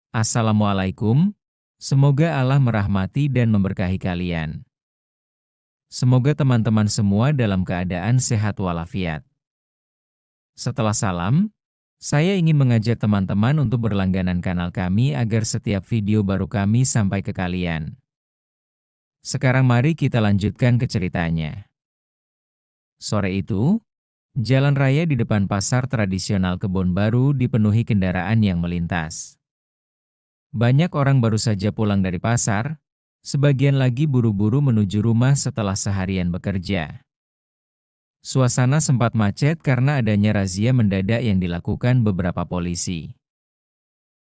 Assalamualaikum, semoga Allah merahmati dan memberkahi kalian. Semoga teman-teman semua dalam keadaan sehat walafiat. Setelah salam, saya ingin mengajak teman-teman untuk berlangganan kanal kami agar setiap video baru kami sampai ke kalian. Sekarang mari kita lanjutkan ke ceritanya. Sore itu, jalan raya di depan pasar tradisional Kebon Baru dipenuhi kendaraan yang melintas. Banyak orang baru saja pulang dari pasar, sebagian lagi buru-buru menuju rumah setelah seharian bekerja. Suasana sempat macet karena adanya razia mendadak yang dilakukan beberapa polisi.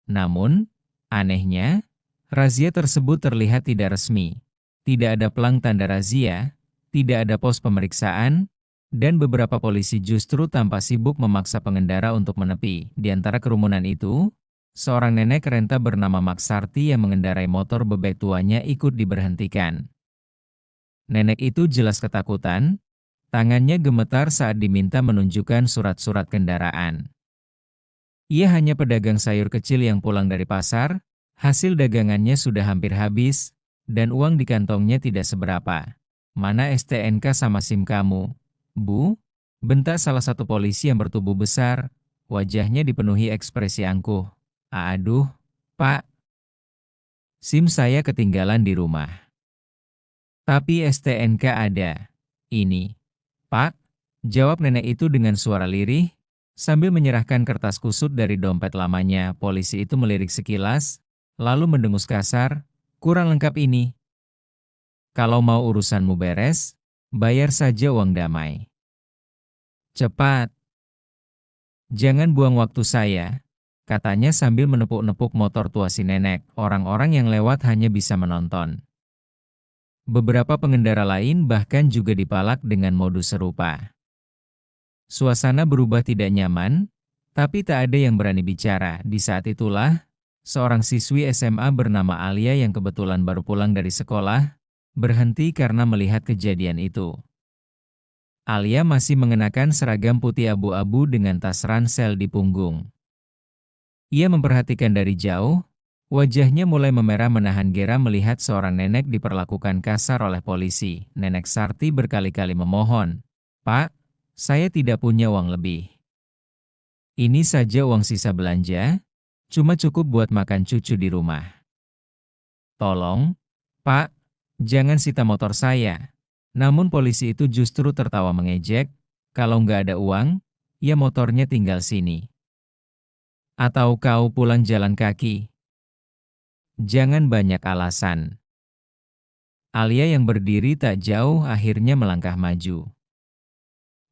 Namun, anehnya, razia tersebut terlihat tidak resmi. Tidak ada pelang tanda razia, tidak ada pos pemeriksaan, dan beberapa polisi justru tampak sibuk memaksa pengendara untuk menepi. Di antara kerumunan itu, seorang nenek renta bernama Maksarti yang mengendarai motor bebek tuanya ikut diberhentikan. Nenek itu jelas ketakutan, tangannya gemetar saat diminta menunjukkan surat-surat kendaraan. Ia hanya pedagang sayur kecil yang pulang dari pasar, hasil dagangannya sudah hampir habis, dan uang di kantongnya tidak seberapa. "Mana STNK sama SIM kamu, Bu?" bentak salah satu polisi yang bertubuh besar, wajahnya dipenuhi ekspresi angkuh. "Aduh, Pak, SIM saya ketinggalan di rumah. Tapi STNK ada. Ini, Pak," jawab nenek itu dengan suara lirih, sambil menyerahkan kertas kusut dari dompet lamanya. Polisi itu melirik sekilas, lalu mendengus kasar, "Kurang lengkap ini. Kalau mau urusanmu beres, bayar saja uang damai. Cepat. Jangan buang waktu saya," katanya sambil menepuk-nepuk motor tua si nenek. Orang-orang yang lewat hanya bisa menonton. Beberapa pengendara lain bahkan juga dipalak dengan modus serupa. Suasana berubah tidak nyaman, tapi tak ada yang berani bicara. Di saat itulah, seorang siswi SMA bernama Alia yang kebetulan baru pulang dari sekolah, berhenti karena melihat kejadian itu. Alia masih mengenakan seragam putih abu-abu dengan tas ransel di punggung. Ia memperhatikan dari jauh, wajahnya mulai memerah menahan geram melihat seorang nenek diperlakukan kasar oleh polisi. Nenek Sarti berkali-kali memohon, "Pak, saya tidak punya uang lebih. Ini saja uang sisa belanja, cuma cukup buat makan cucu di rumah. Tolong, Pak, jangan sita motor saya." Namun polisi itu justru tertawa mengejek, "Kalau nggak ada uang, ya motornya tinggal sini. Atau kau pulang jalan kaki. Jangan banyak alasan." Alia yang berdiri tak jauh akhirnya melangkah maju.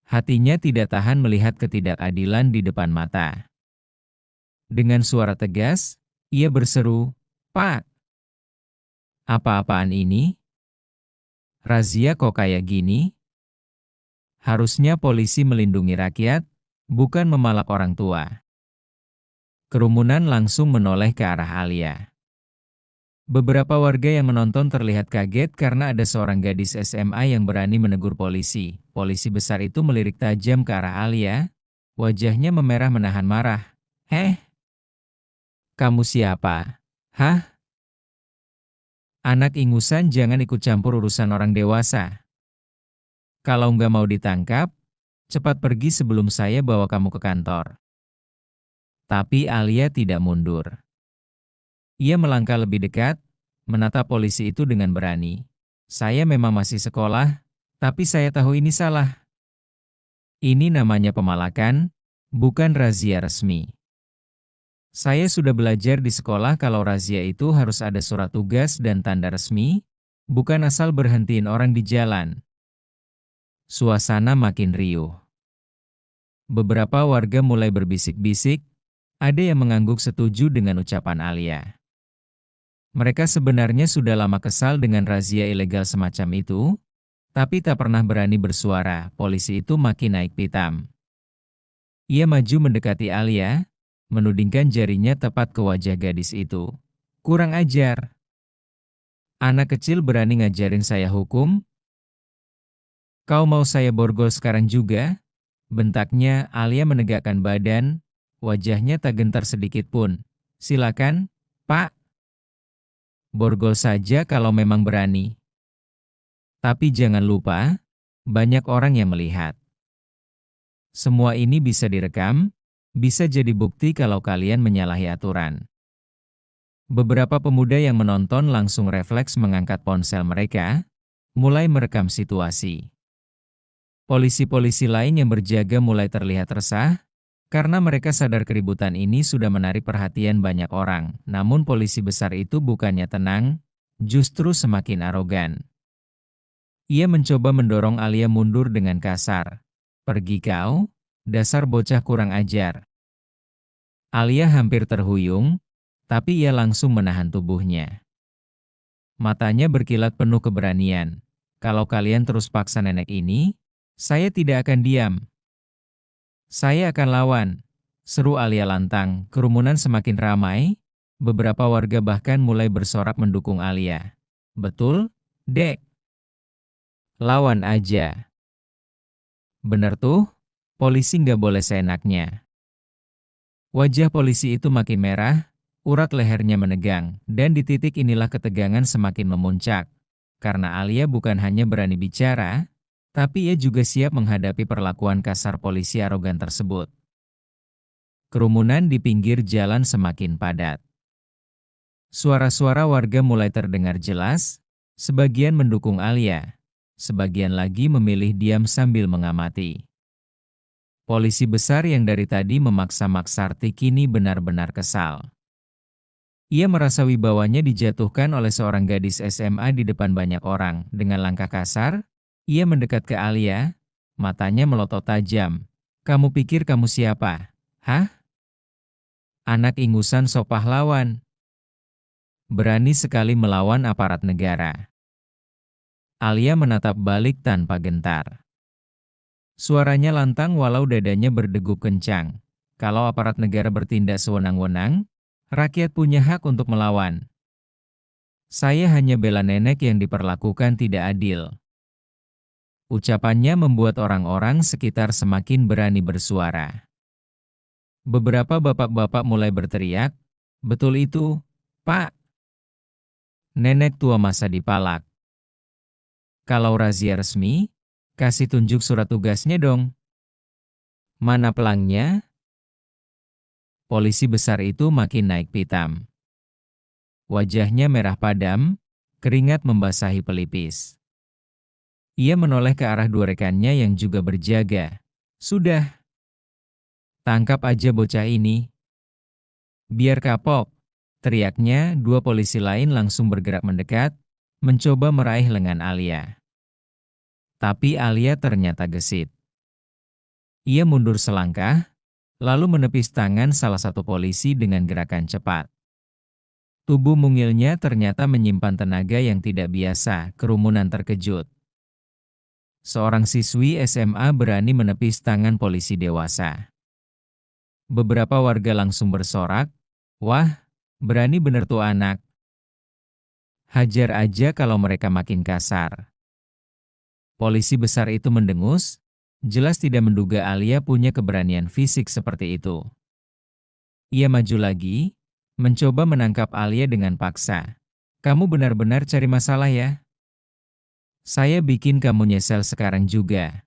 Hatinya tidak tahan melihat ketidakadilan di depan mata. Dengan suara tegas, ia berseru, "Pak, apa-apaan ini? Razia kok kayak gini? Harusnya polisi melindungi rakyat, bukan memalak orang tua." Kerumunan langsung menoleh ke arah Alia. Beberapa warga yang menonton terlihat kaget karena ada seorang gadis SMA yang berani menegur polisi. Polisi besar itu melirik tajam ke arah Alia, wajahnya memerah menahan marah. "Heh, kamu siapa? Hah? Anak ingusan jangan ikut campur urusan orang dewasa. Kalau nggak mau ditangkap, cepat pergi sebelum saya bawa kamu ke kantor." Tapi Alia tidak mundur. Ia melangkah lebih dekat, menatap polisi itu dengan berani. "Saya memang masih sekolah, tapi saya tahu ini salah. Ini namanya pemalakan, bukan razia resmi. Saya sudah belajar di sekolah kalau razia itu harus ada surat tugas dan tanda resmi, bukan asal berhentiin orang di jalan." Suasana makin riuh. Beberapa warga mulai berbisik-bisik, ada yang mengangguk setuju dengan ucapan Alia. Mereka sebenarnya sudah lama kesal dengan razia ilegal semacam itu, tapi tak pernah berani bersuara. Polisi itu makin naik pitam. Ia maju mendekati Alia, menudingkan jarinya tepat ke wajah gadis itu. "Kurang ajar. Anak kecil berani ngajarin saya hukum? Kau mau saya borgol sekarang juga?" bentaknya. Alia menegakkan badan, wajahnya tak gentar sedikit pun. "Silakan, Pak, borgol saja kalau memang berani. Tapi jangan lupa, banyak orang yang melihat. Semua ini bisa direkam, bisa jadi bukti kalau kalian menyalahi aturan. Beberapa pemuda yang menonton langsung refleks mengangkat ponsel mereka, mulai merekam situasi. Polisi-polisi lain yang berjaga mulai terlihat resah, karena mereka sadar keributan ini sudah menarik perhatian banyak orang. Namun polisi besar itu bukannya tenang, justru semakin arogan. Ia mencoba mendorong Alia mundur dengan kasar. "Pergi kau, dasar bocah kurang ajar." Alia hampir terhuyung, tapi ia langsung menahan tubuhnya. Matanya berkilat penuh keberanian. "Kalau kalian terus paksa nenek ini, saya tidak akan diam. Saya akan lawan," seru Alia lantang. Kerumunan semakin ramai, beberapa warga bahkan mulai bersorak mendukung Alia. "Betul, Dek. Lawan aja. Bener tuh, polisi nggak boleh seenaknya." Wajah polisi itu makin merah, urat lehernya menegang, dan di titik inilah ketegangan semakin memuncak. Karena Alia bukan hanya berani bicara, tapi ia juga siap menghadapi perlakuan kasar polisi arogan tersebut. Kerumunan di pinggir jalan semakin padat. Suara-suara warga mulai terdengar jelas, sebagian mendukung Alia, sebagian lagi memilih diam sambil mengamati. Polisi besar yang dari tadi memaksa Maksarti kini benar-benar kesal. Ia merasa wibawanya dijatuhkan oleh seorang gadis SMA di depan banyak orang. Dengan langkah kasar, ia mendekat ke Alia, matanya melotot tajam. "Kamu pikir kamu siapa? Hah? Anak ingusan sok pahlawan. Berani sekali melawan aparat negara." Alia menatap balik tanpa gentar. Suaranya lantang walau dadanya berdegup kencang. "Kalau aparat negara bertindak sewenang-wenang, rakyat punya hak untuk melawan. Saya hanya bela nenek yang diperlakukan tidak adil." Ucapannya membuat orang-orang sekitar semakin berani bersuara. Beberapa bapak-bapak mulai berteriak, "Betul itu, Pak. Nenek tua masa dipalak. Kalau razia resmi, kasih tunjuk surat tugasnya dong. Mana pelangnya?" Polisi besar itu makin naik pitam. Wajahnya merah padam, keringat membasahi pelipis. Ia menoleh ke arah dua rekannya yang juga berjaga. "Sudah. Tangkap aja bocah ini. Biar kapok." Teriaknya, dua polisi lain langsung bergerak mendekat, mencoba meraih lengan Alia. Tapi Alia ternyata gesit. Ia mundur selangkah, lalu menepis tangan salah satu polisi dengan gerakan cepat. Tubuh mungilnya ternyata menyimpan tenaga yang tidak biasa. Kerumunan terkejut. Seorang siswi SMA berani menepis tangan polisi dewasa. Beberapa warga langsung bersorak, "Wah, berani bener tuh anak. Hajar aja kalau mereka makin kasar." Polisi besar itu mendengus, jelas tidak menduga Alia punya keberanian fisik seperti itu. Ia maju lagi, mencoba menangkap Alia dengan paksa. "Kamu benar-benar cari masalah ya? Saya bikin kamu nyesel sekarang juga."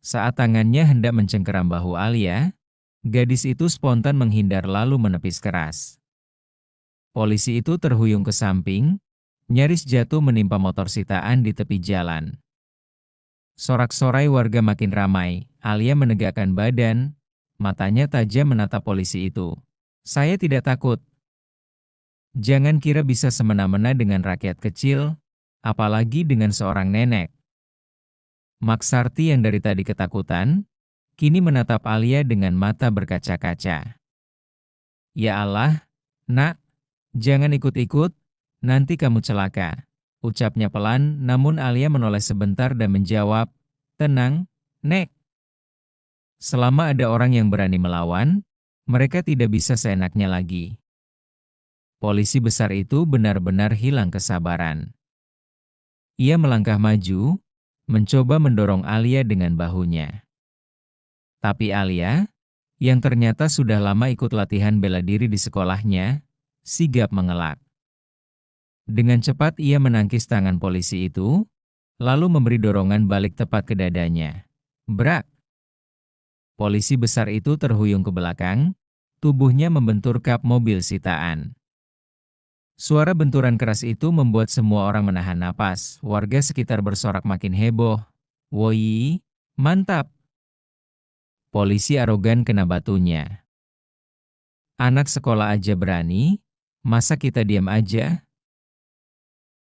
Saat tangannya hendak mencengkeram bahu Alia, gadis itu spontan menghindar lalu menepis keras. Polisi itu terhuyung ke samping, nyaris jatuh menimpa motor sitaan di tepi jalan. Sorak-sorai warga makin ramai. Alia menegakkan badan, matanya tajam menatap polisi itu. "Saya tidak takut. Jangan kira bisa semena-mena dengan rakyat kecil, apalagi dengan seorang nenek." Maksarti yang dari tadi ketakutan, kini menatap Alia dengan mata berkaca-kaca. "Ya Allah, nak, jangan ikut-ikut, nanti kamu celaka," ucapnya pelan, namun Alia menoleh sebentar dan menjawab, "Tenang, Nek. Selama ada orang yang berani melawan, mereka tidak bisa seenaknya lagi." Polisi besar itu benar-benar hilang kesabaran. Ia melangkah maju, mencoba mendorong Alia dengan bahunya. Tapi Alia, yang ternyata sudah lama ikut latihan bela diri di sekolahnya, sigap mengelak. Dengan cepat ia menangkis tangan polisi itu, lalu memberi dorongan balik tepat ke dadanya. Brak! Polisi besar itu terhuyung ke belakang, tubuhnya membentur kap mobil sitaan. Suara benturan keras itu membuat semua orang menahan napas. Warga sekitar bersorak makin heboh. Woi, mantap! Polisi arogan kena batunya. Anak sekolah aja berani, masa kita diam aja?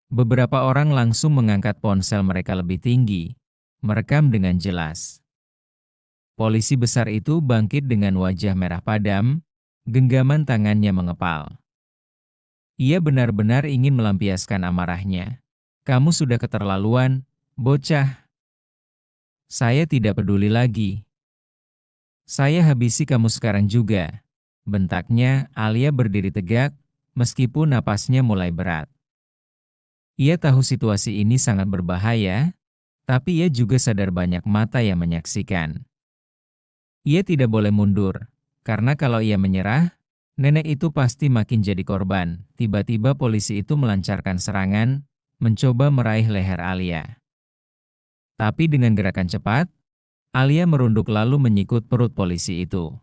Beberapa orang langsung mengangkat ponsel mereka lebih tinggi, merekam dengan jelas. Polisi besar itu bangkit dengan wajah merah padam, genggaman tangannya mengepal. Ia benar-benar ingin melampiaskan amarahnya. Kamu sudah keterlaluan, bocah. Saya tidak peduli lagi. Saya habisi kamu sekarang juga. Bentaknya, Alia berdiri tegak, meskipun napasnya mulai berat. Ia tahu situasi ini sangat berbahaya, tapi ia juga sadar banyak mata yang menyaksikan. Ia tidak boleh mundur, karena kalau ia menyerah, nenek itu pasti makin jadi korban. Tiba-tiba polisi itu melancarkan serangan, mencoba meraih leher Alia. Tapi dengan gerakan cepat, Alia merunduk lalu menyikut perut polisi itu.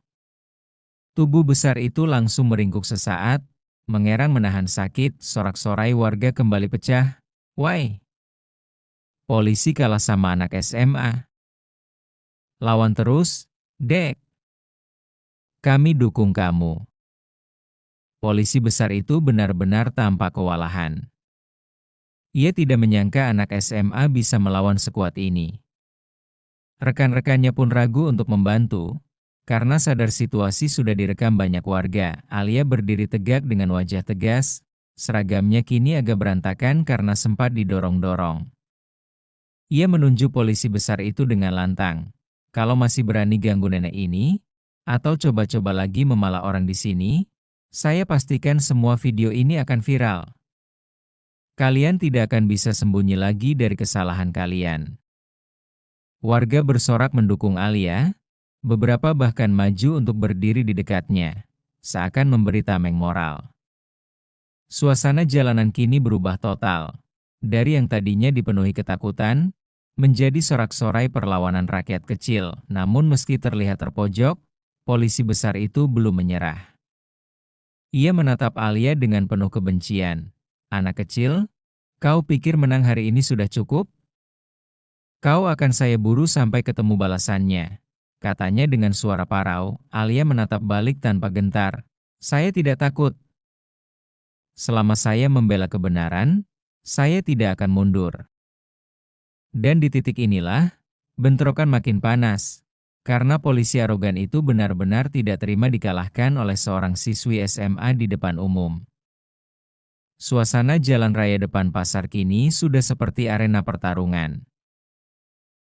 Tubuh besar itu langsung meringkuk sesaat, mengerang menahan sakit, sorak-sorai warga kembali pecah. Why? Polisi kalah sama anak SMA. Lawan terus, Dek. Kami dukung kamu. Polisi besar itu benar-benar tanpa kewalahan. Ia tidak menyangka anak SMA bisa melawan sekuat ini. Rekan-rekannya pun ragu untuk membantu, karena sadar situasi sudah direkam banyak warga. Alia berdiri tegak dengan wajah tegas, seragamnya kini agak berantakan karena sempat didorong-dorong. Ia menunjuk polisi besar itu dengan lantang. Kalau masih berani ganggu nenek ini, atau coba-coba lagi memala orang di sini, saya pastikan semua video ini akan viral. Kalian tidak akan bisa sembunyi lagi dari kesalahan kalian. Warga bersorak mendukung Alia, beberapa bahkan maju untuk berdiri di dekatnya, seakan memberi tameng moral. Suasana jalanan kini berubah total. Dari yang tadinya dipenuhi ketakutan, menjadi sorak-sorai perlawanan rakyat kecil. Namun meski terlihat terpojok, polisi besar itu belum menyerah. Ia menatap Alia dengan penuh kebencian. Anak kecil, kau pikir menang hari ini sudah cukup? Kau akan saya buru sampai ketemu balasannya, katanya dengan suara parau. Alia menatap balik tanpa gentar. Saya tidak takut. Selama saya membela kebenaran, saya tidak akan mundur. Dan di titik inilah, bentrokan makin panas. Karena polisi arogan itu benar-benar tidak terima dikalahkan oleh seorang siswi SMA di depan umum. Suasana jalan raya depan pasar kini sudah seperti arena pertarungan.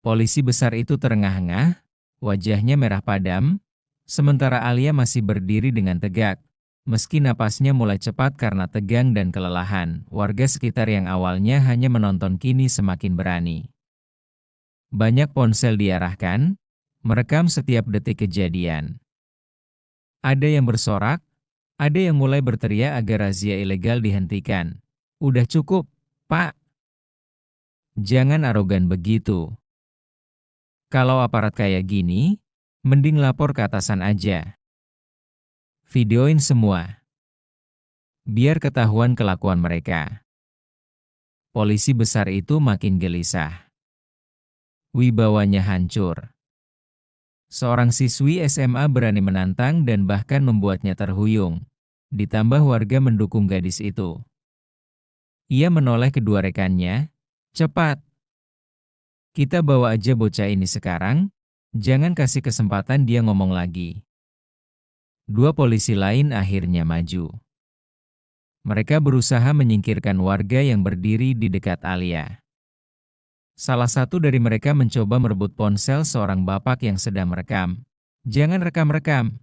Polisi besar itu terengah-engah, wajahnya merah padam, sementara Alia masih berdiri dengan tegak. Meski napasnya mulai cepat karena tegang dan kelelahan, warga sekitar yang awalnya hanya menonton kini semakin berani. Banyak ponsel diarahkan, merekam setiap detik kejadian. Ada yang bersorak, ada yang mulai berteriak agar razia ilegal dihentikan. Udah cukup, Pak. Jangan arogan begitu. Kalau aparat kayak gini, mending lapor ke atasan aja. Videoin semua. Biar ketahuan kelakuan mereka. Polisi besar itu makin gelisah. Wibawanya hancur. Seorang siswi SMA berani menantang dan bahkan membuatnya terhuyung. Ditambah warga mendukung gadis itu. Ia menoleh kedua rekannya. Cepat. Kita bawa aja bocah ini sekarang. Jangan kasih kesempatan dia ngomong lagi. Dua polisi lain akhirnya maju. Mereka berusaha menyingkirkan warga yang berdiri di dekat Alia. Salah satu dari mereka mencoba merebut ponsel seorang bapak yang sedang merekam. Jangan rekam-rekam.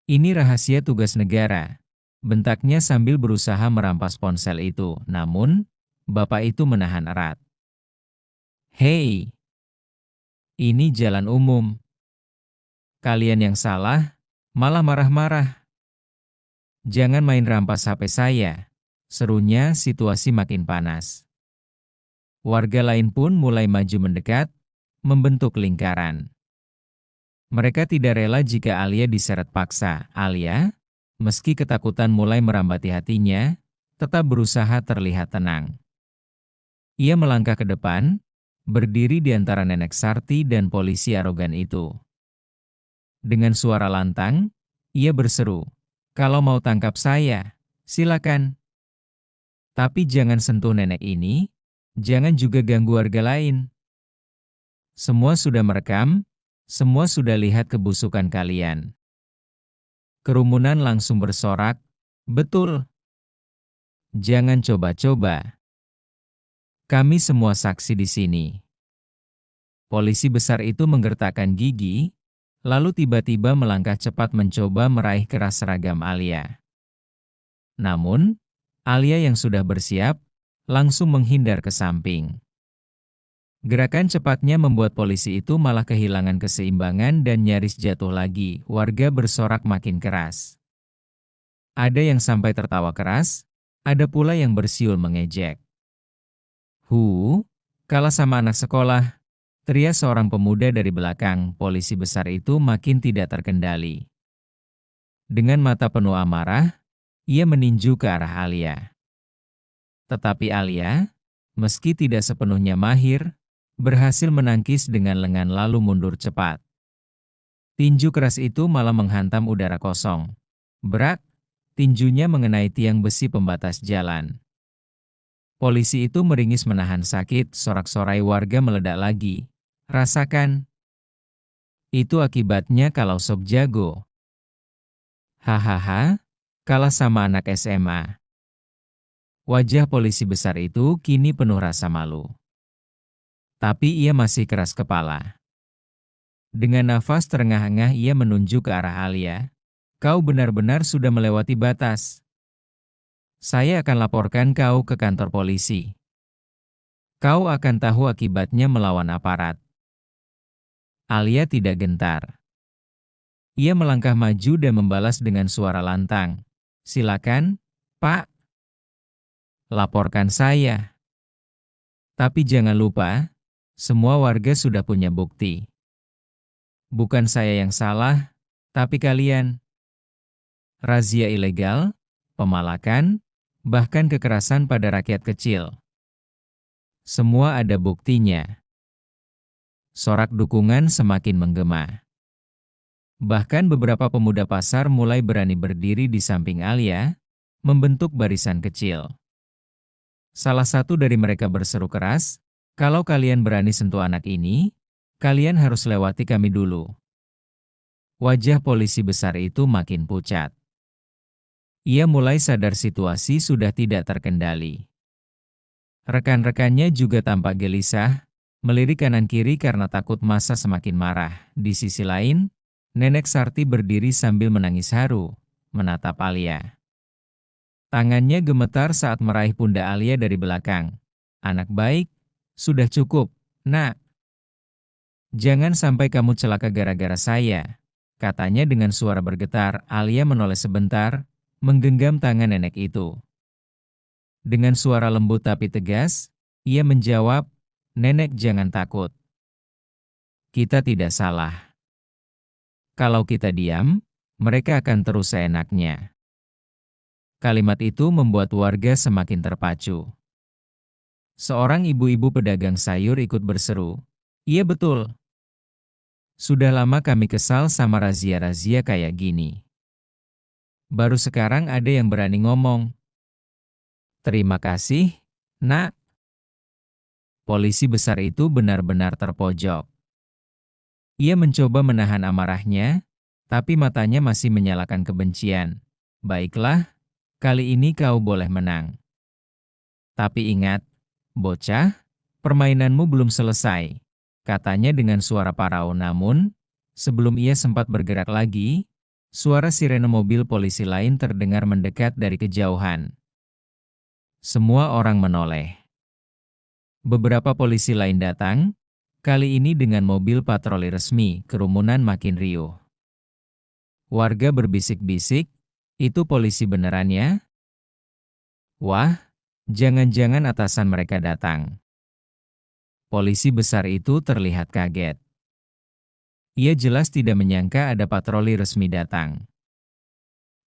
Ini rahasia tugas negara. Bentaknya sambil berusaha merampas ponsel itu. Namun, bapak itu menahan erat. Hei, ini jalan umum. Kalian yang salah, malah marah-marah. Jangan main rampas HP saya, serunya. Situasi makin panas. Warga lain pun mulai maju mendekat, membentuk lingkaran. Mereka tidak rela jika Alia diseret paksa. Alia, meski ketakutan mulai merambati hatinya, tetap berusaha terlihat tenang. Ia melangkah ke depan, berdiri di antara Nenek Sarti dan polisi arogan itu. Dengan suara lantang, ia berseru, "Kalau mau tangkap saya, silakan. Tapi jangan sentuh nenek ini, jangan juga ganggu warga lain. Semua sudah merekam, semua sudah lihat kebusukan kalian." Kerumunan langsung bersorak, "Betul. Jangan coba-coba. Kami semua saksi di sini." Polisi besar itu menggertakkan gigi, lalu tiba-tiba melangkah cepat mencoba meraih keras seragam Alia. Namun, Alia yang sudah bersiap, langsung menghindar ke samping. Gerakan cepatnya membuat polisi itu malah kehilangan keseimbangan dan nyaris jatuh lagi. Warga bersorak makin keras. Ada yang sampai tertawa keras, ada pula yang bersiul mengejek. Kalah sama anak sekolah," teriak seorang pemuda dari belakang. Polisi besar itu makin tidak terkendali. Dengan mata penuh amarah, ia meninju ke arah Alia. Tetapi Alia, meski tidak sepenuhnya mahir, berhasil menangkis dengan lengan lalu mundur cepat. Tinju keras itu malah menghantam udara kosong. Brak, tinjunya mengenai tiang besi pembatas jalan. Polisi itu meringis menahan sakit, sorak-sorai warga meledak lagi. "Rasakan. Itu akibatnya kalau sok jago. Hahaha, kalah sama anak SMA." Wajah polisi besar itu kini penuh rasa malu. Tapi ia masih keras kepala. Dengan nafas terengah-engah ia menunjuk ke arah Alia. "Kau benar-benar sudah melewati batas. Saya akan laporkan kau ke kantor polisi. Kau akan tahu akibatnya melawan aparat." Alia tidak gentar. Ia melangkah maju dan membalas dengan suara lantang, "Silakan, Pak. Laporkan saya. Tapi jangan lupa, semua warga sudah punya bukti. Bukan saya yang salah, tapi kalian. Razia ilegal, pemalakan, bahkan kekerasan pada rakyat kecil. Semua ada buktinya." Sorak dukungan semakin menggema. Bahkan beberapa pemuda pasar mulai berani berdiri di samping Alia, membentuk barisan kecil. Salah satu dari mereka berseru keras, "Kalau kalian berani sentuh anak ini, kalian harus lewati kami dulu." Wajah polisi besar itu makin pucat. Ia mulai sadar situasi sudah tidak terkendali. Rekan-rekannya juga tampak gelisah, melirik kanan-kiri karena takut massa semakin marah. Di sisi lain, Nenek Sarti berdiri sambil menangis haru, menatap Alia. Tangannya gemetar saat meraih pundak Alia dari belakang. "Anak baik, sudah cukup, Nak. Jangan sampai kamu celaka gara-gara saya," katanya dengan suara bergetar. Alia menoleh sebentar, menggenggam tangan nenek itu. Dengan suara lembut tapi tegas, ia menjawab, "Nenek jangan takut. Kita tidak salah. Kalau kita diam, mereka akan terus seenaknya." Kalimat itu membuat warga semakin terpacu. Seorang ibu-ibu pedagang sayur ikut berseru, "Iya betul. Sudah lama kami kesal sama razia-razia kayak gini. Baru sekarang ada yang berani ngomong." "Terima kasih, Nak." Polisi besar itu benar-benar terpojok. Ia mencoba menahan amarahnya, tapi matanya masih menyalakan kebencian. "Baiklah, kali ini kau boleh menang. Tapi ingat, bocah, permainanmu belum selesai," katanya dengan suara parau. Namun, sebelum ia sempat bergerak lagi, suara sirene mobil polisi lain terdengar mendekat dari kejauhan. Semua orang menoleh. Beberapa polisi lain datang, kali ini dengan mobil patroli resmi. Kerumunan makin riuh. Warga berbisik-bisik, Itu polisi beneran ya? Wah, jangan-jangan atasan mereka datang. Polisi besar itu terlihat kaget. Ia jelas tidak menyangka ada patroli resmi datang.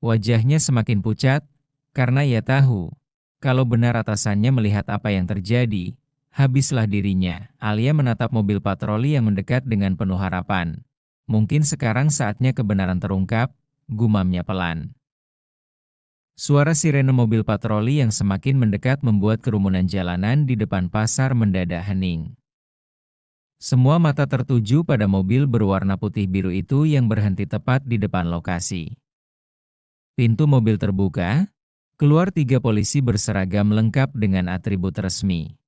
Wajahnya semakin pucat, karena ia tahu, kalau benar atasannya melihat apa yang terjadi, habislah dirinya. Alia menatap mobil patroli yang mendekat dengan penuh harapan. Mungkin sekarang saatnya kebenaran terungkap, gumamnya pelan. Suara sirene mobil patroli yang semakin mendekat membuat kerumunan jalanan di depan pasar mendadak hening. Semua mata tertuju pada mobil berwarna putih biru itu yang berhenti tepat di depan lokasi. Pintu mobil terbuka, keluar 3 polisi berseragam lengkap dengan atribut resmi.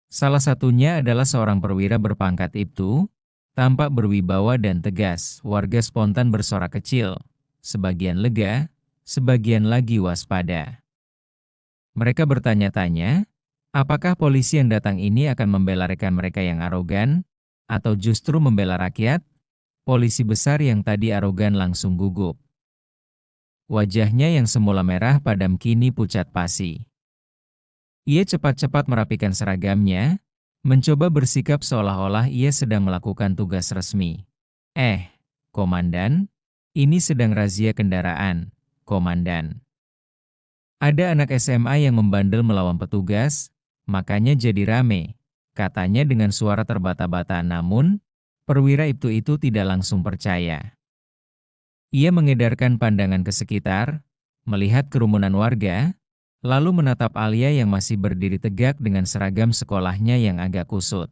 Salah satunya adalah seorang perwira berpangkat ibtu, tampak berwibawa dan tegas. Warga spontan bersorak kecil, sebagian lega, sebagian lagi waspada. Mereka bertanya-tanya, apakah polisi yang datang ini akan membela rekan mereka yang arogan, atau justru membela rakyat? Polisi besar yang tadi arogan langsung gugup. Wajahnya yang semula merah padam kini pucat pasi. Ia cepat-cepat merapikan seragamnya, mencoba bersikap seolah-olah ia sedang melakukan tugas resmi. Komandan, ini sedang razia kendaraan, Komandan. Ada anak SMA yang membandel melawan petugas, makanya jadi rame, katanya dengan suara terbata-bata. Namun, perwira itu tidak langsung percaya. Ia mengedarkan pandangan ke sekitar, melihat kerumunan warga, lalu menatap Alia yang masih berdiri tegak dengan seragam sekolahnya yang agak kusut.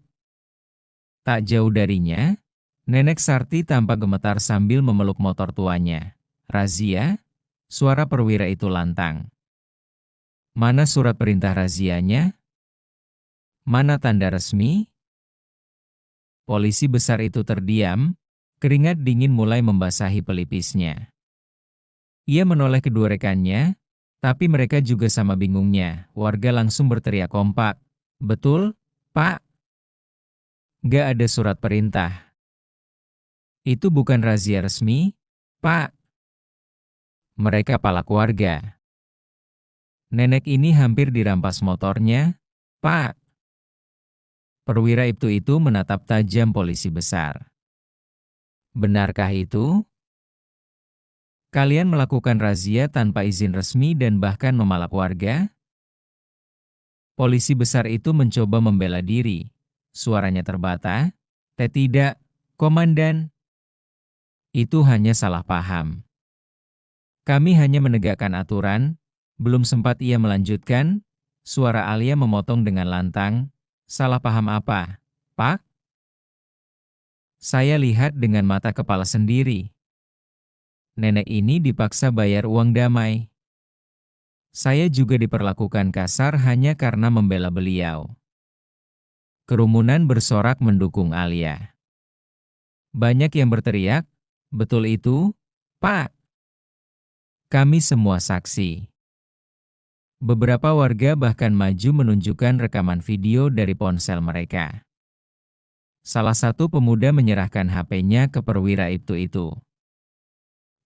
Tak jauh darinya, Nenek Sarti tampak gemetar sambil memeluk motor tuanya. Razia? Suara perwira itu lantang. Mana surat perintah razianya? Mana tanda resmi? Polisi besar itu terdiam, keringat dingin mulai membasahi pelipisnya. Ia menoleh kedua rekannya, tapi mereka juga sama bingungnya. Warga langsung berteriak kompak. Betul, Pak? Gak ada surat perintah. Itu bukan razia resmi, Pak. Mereka palak warga. Nenek ini hampir dirampas motornya, Pak. Perwira itu menatap tajam polisi besar. Benarkah itu? Kalian melakukan razia tanpa izin resmi dan bahkan memalak warga? Polisi besar itu mencoba membela diri. Suaranya terbata. Tidak, Komandan. Itu hanya salah paham. Kami hanya menegakkan aturan. Belum sempat ia melanjutkan, suara Alia memotong dengan lantang. Salah paham apa, Pak? Saya lihat dengan mata kepala sendiri. Nenek ini dipaksa bayar uang damai. Saya juga diperlakukan kasar hanya karena membela beliau. Kerumunan bersorak mendukung Alia. Banyak yang berteriak, betul itu, Pak. Kami semua saksi. Beberapa warga bahkan maju menunjukkan rekaman video dari ponsel mereka. Salah satu pemuda menyerahkan HP-nya ke perwira itu.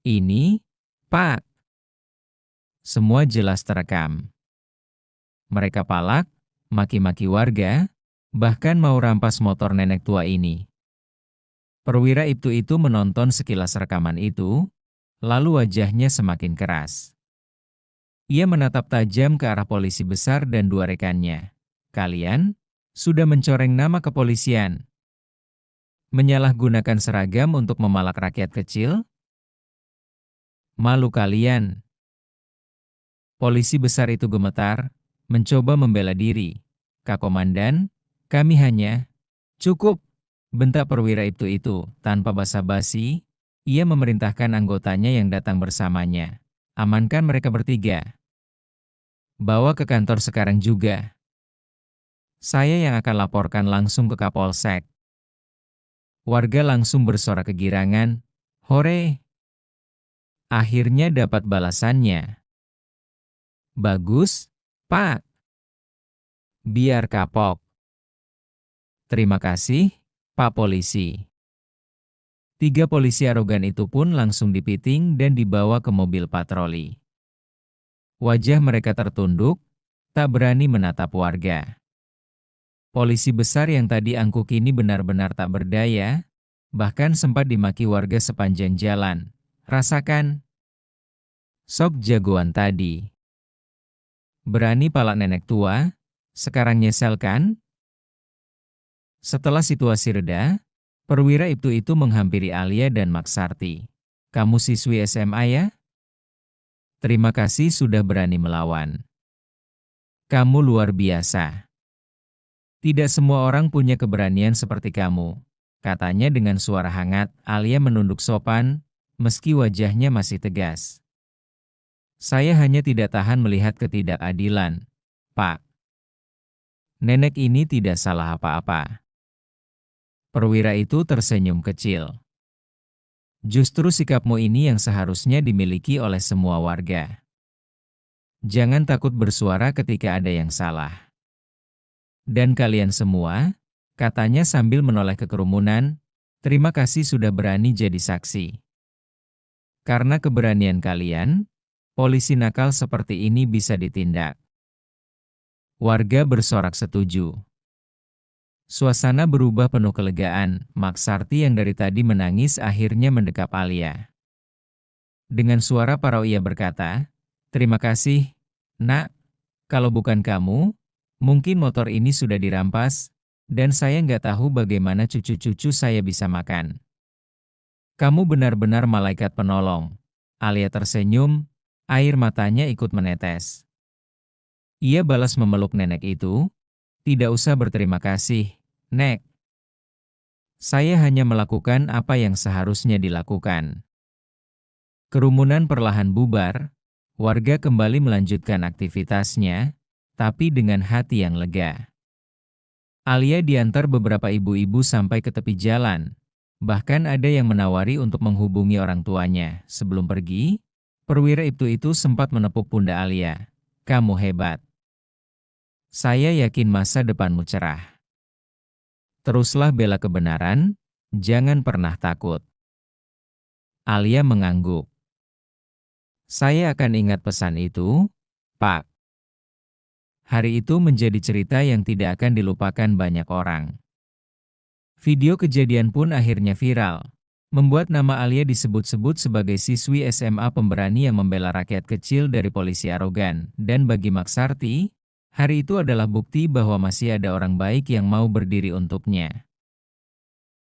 Ini, Pak. Semua jelas terekam. Mereka palak, maki-maki warga, bahkan mau rampas motor nenek tua ini. Perwira itu menonton sekilas rekaman itu, lalu wajahnya semakin keras. Ia menatap tajam ke arah polisi besar dan 2 rekannya. Kalian sudah mencoreng nama kepolisian. Menyalahgunakan seragam untuk memalak rakyat kecil? Malu kalian. Polisi besar itu gemetar, mencoba membela diri. Kak Komandan, kami hanya... Cukup, bentak perwira itu tanpa basa-basi, ia memerintahkan anggotanya yang datang bersamanya. Amankan mereka bertiga. Bawa ke kantor sekarang juga. Saya yang akan laporkan langsung ke Kapolsek. Warga langsung bersorak kegirangan. Hore! Akhirnya dapat balasannya. Bagus, Pak. Biar kapok. Terima kasih, Pak Polisi. Tiga polisi arogan itu pun langsung dipiting dan dibawa ke mobil patroli. Wajah mereka tertunduk, tak berani menatap warga. Polisi besar yang tadi angkuh kini benar-benar tak berdaya, bahkan sempat dimaki warga sepanjang jalan. Rasakan, sok jagoan tadi. Berani palak nenek tua, sekarang nyesel kan? Setelah situasi reda, perwira itu menghampiri Alia dan Maksarti. Kamu siswi SMA ya? Terima kasih sudah berani melawan. Kamu luar biasa. Tidak semua orang punya keberanian seperti kamu, katanya dengan suara hangat. Alia menunduk sopan, meski wajahnya masih tegas. Saya hanya tidak tahan melihat ketidakadilan, Pak. Nenek ini tidak salah apa-apa. Perwira itu tersenyum kecil. Justru sikapmu ini yang seharusnya dimiliki oleh semua warga. Jangan takut bersuara ketika ada yang salah. Dan kalian semua, katanya sambil menoleh ke kerumunan, terima kasih sudah berani jadi saksi. Karena keberanian kalian, polisi nakal seperti ini bisa ditindak. Warga bersorak setuju. Suasana berubah penuh kelegaan. Maksarti yang dari tadi menangis akhirnya mendekap Alia. Dengan suara parau ia berkata, terima kasih, Nak. Kalau bukan kamu, mungkin motor ini sudah dirampas, dan saya nggak tahu bagaimana cucu-cucu saya bisa makan. Kamu benar-benar malaikat penolong. Alia tersenyum, air matanya ikut menetes. Ia balas memeluk nenek itu, tidak usah berterima kasih, Nek. Saya hanya melakukan apa yang seharusnya dilakukan. Kerumunan perlahan bubar, warga kembali melanjutkan aktivitasnya, tapi dengan hati yang lega. Alia diantar beberapa ibu-ibu sampai ke tepi jalan. Bahkan ada yang menawari untuk menghubungi orang tuanya. Sebelum pergi, perwira itu sempat menepuk pundak Alia. Kamu hebat. Saya yakin masa depanmu cerah. Teruslah bela kebenaran, jangan pernah takut. Alia mengangguk. Saya akan ingat pesan itu, Pak. Hari itu menjadi cerita yang tidak akan dilupakan banyak orang. Video kejadian pun akhirnya viral, membuat nama Alia disebut-sebut sebagai siswi SMA pemberani yang membela rakyat kecil dari polisi arogan. Dan bagi Maksarti, hari itu adalah bukti bahwa masih ada orang baik yang mau berdiri untuknya.